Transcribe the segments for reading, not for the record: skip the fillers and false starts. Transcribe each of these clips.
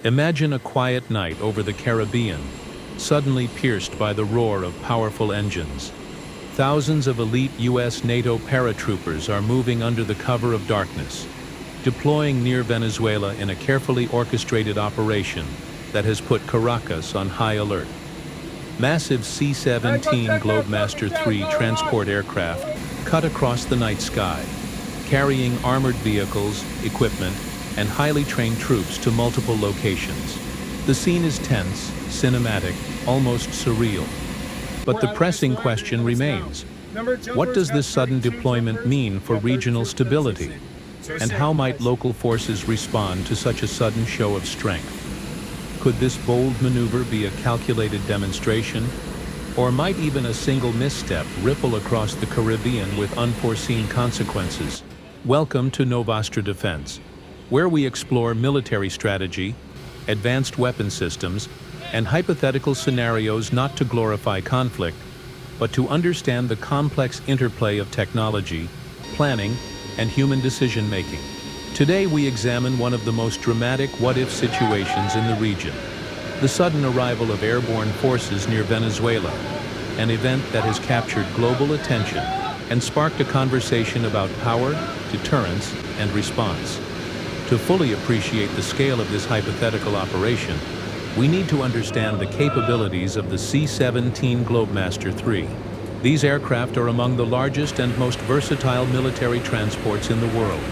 Imagine a quiet night over the Caribbean, suddenly pierced by the roar of powerful engines. Thousands of elite US-NATO paratroopers are moving under the cover of darkness, deploying near Venezuela in a carefully orchestrated operation that has put Caracas on high alert. Massive C-17 Globemaster III transport aircraft cut across the night sky, carrying armored vehicles, equipment, and highly trained troops to multiple locations. The scene is tense, cinematic, almost surreal. But the pressing question remains: what does this sudden deployment mean for regional stability? And how might local forces respond to such a sudden show of strength? Could this bold maneuver be a calculated demonstration? Or might even a single misstep ripple across the Caribbean with unforeseen consequences? Welcome to Novastra Defense, where we explore military strategy, advanced weapon systems, and hypothetical scenarios not to glorify conflict, but to understand the complex interplay of technology, planning, and human decision-making. Today we examine one of the most dramatic what-if situations in the region: the sudden arrival of airborne forces near Venezuela, an event that has captured global attention and sparked a conversation about power, deterrence, and response. To fully appreciate the scale of this hypothetical operation, we need to understand the capabilities of the C-17 Globemaster III. These aircraft are among the largest and most versatile military transports in the world,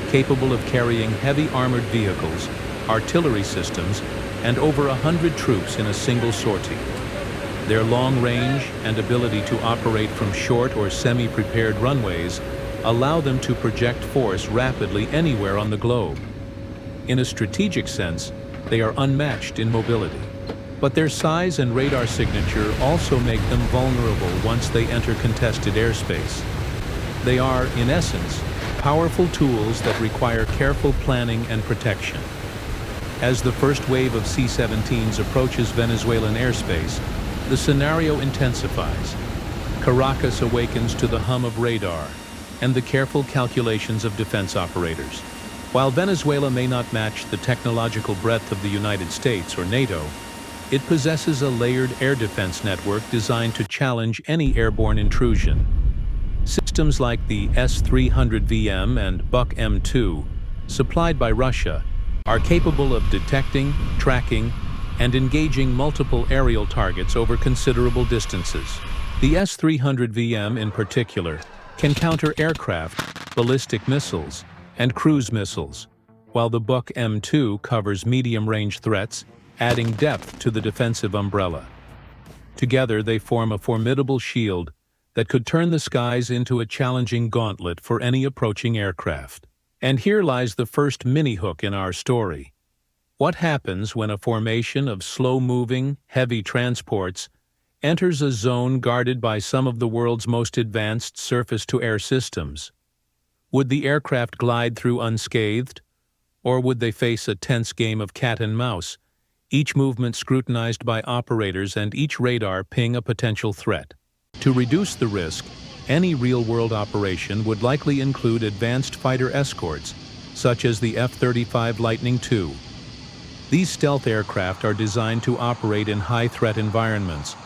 capable of carrying heavy armored vehicles, artillery systems, and over 100 troops in a single sortie. Their long range and ability to operate from short or semi-prepared runways allow them to project force rapidly anywhere on the globe. In a strategic sense, they are unmatched in mobility. But their size and radar signature also make them vulnerable once they enter contested airspace. They are, in essence, powerful tools that require careful planning and protection. As the first wave of C-17s approaches Venezuelan airspace, the scenario intensifies. Caracas awakens to the hum of radar and the careful calculations of defense operators. While Venezuela may not match the technological breadth of the United States or NATO, it possesses a layered air defense network designed to challenge any airborne intrusion. Systems like the S-300VM and Buk M2, supplied by Russia, are capable of detecting, tracking, and engaging multiple aerial targets over considerable distances. The S-300VM in particular can counter aircraft, ballistic missiles, and cruise missiles, while the Buk M2 covers medium-range threats, adding depth to the defensive umbrella. Together they form a formidable shield that could turn the skies into a challenging gauntlet for any approaching aircraft. And here lies the first mini-hook in our story. What happens when a formation of slow-moving, heavy transports enters a zone guarded by some of the world's most advanced surface-to-air systems? Would the aircraft glide through unscathed, or would they face a tense game of cat and mouse, each movement scrutinized by operators and each radar ping a potential threat? To reduce the risk, any real-world operation would likely include advanced fighter escorts, such as the F-35 Lightning II. These stealth aircraft are designed to operate in high-threat environments,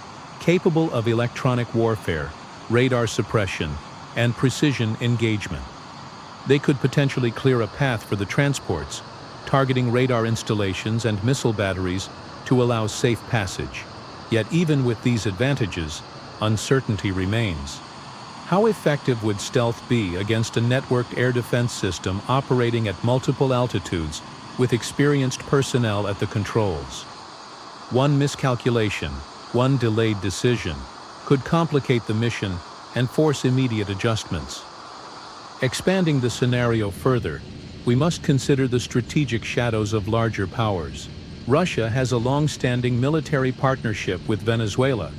capable of electronic warfare, radar suppression, and precision engagement. They could potentially clear a path for the transports, targeting radar installations and missile batteries to allow safe passage. Yet even with these advantages, uncertainty remains. How effective would stealth be against a networked air defense system operating at multiple altitudes with experienced personnel at the controls? One miscalculation, one delayed decision, could complicate the mission and force immediate adjustments. Expanding the scenario further, we must consider the strategic shadows of larger powers. Russia has a long-standing military partnership with Venezuela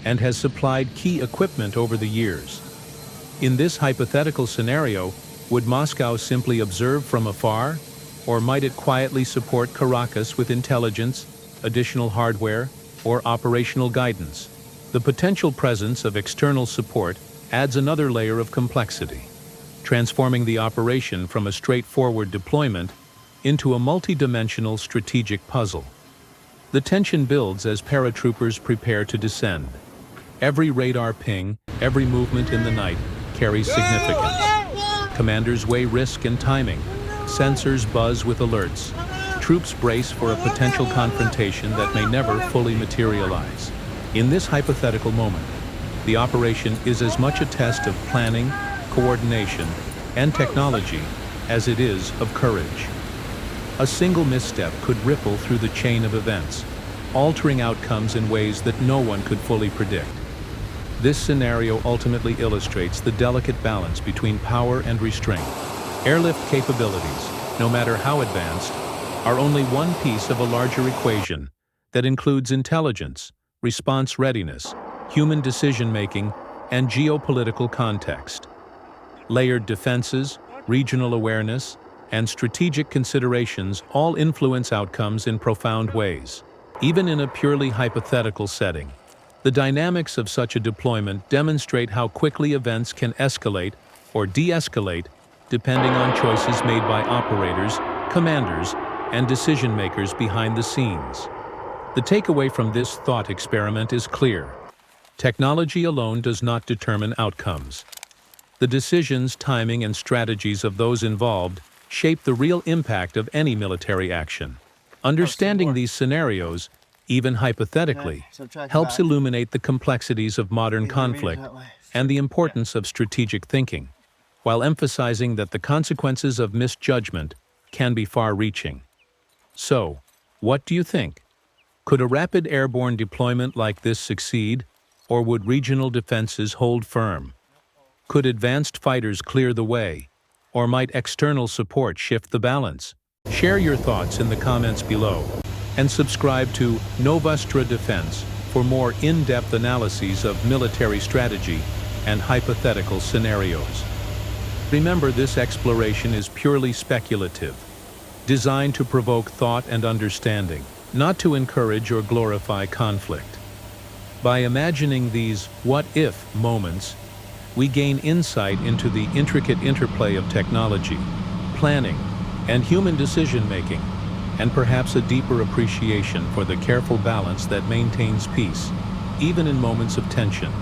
and has supplied key equipment over the years. In this hypothetical scenario, would Moscow simply observe from afar, or might it quietly support Caracas with intelligence, additional hardware, or operational guidance? The potential presence of external support adds another layer of complexity, transforming the operation from a straightforward deployment into a multi-dimensional strategic puzzle. The tension builds as paratroopers prepare to descend. Every radar ping, every movement in the night carries significance. Commanders weigh risk and timing. Sensors buzz with alerts. Troops brace for a potential confrontation that may never fully materialize. In this hypothetical moment, the operation is as much a test of planning, coordination, and technology as it is of courage. A single misstep could ripple through the chain of events, altering outcomes in ways that no one could fully predict. This scenario ultimately illustrates the delicate balance between power and restraint. Airlift capabilities, no matter how advanced, are only one piece of a larger equation that includes intelligence, response readiness, human decision-making, and geopolitical context. Layered defenses, regional awareness, and strategic considerations all influence outcomes in profound ways. Even in a purely hypothetical setting, the dynamics of such a deployment demonstrate how quickly events can escalate or de-escalate depending on choices made by operators, commanders, and decision-makers behind the scenes. The takeaway from this thought experiment is clear. Technology alone does not determine outcomes. The decisions, timing, and strategies of those involved shape the real impact of any military action. Understanding these scenarios, even hypothetically, helps illuminate the complexities of modern conflict and the importance of strategic thinking, while emphasizing that the consequences of misjudgment can be far-reaching. So, what do you think? Could a rapid airborne deployment like this succeed, or would regional defenses hold firm? Could advanced fighters clear the way, or might external support shift the balance? Share your thoughts in the comments below, and subscribe to Novastra Defense for more in-depth analyses of military strategy and hypothetical scenarios. Remember, this exploration is purely speculative, designed to provoke thought and understanding, not to encourage or glorify conflict. By imagining these what-if moments, we gain insight into the intricate interplay of technology, planning, and human decision-making, and perhaps a deeper appreciation for the careful balance that maintains peace, even in moments of tension.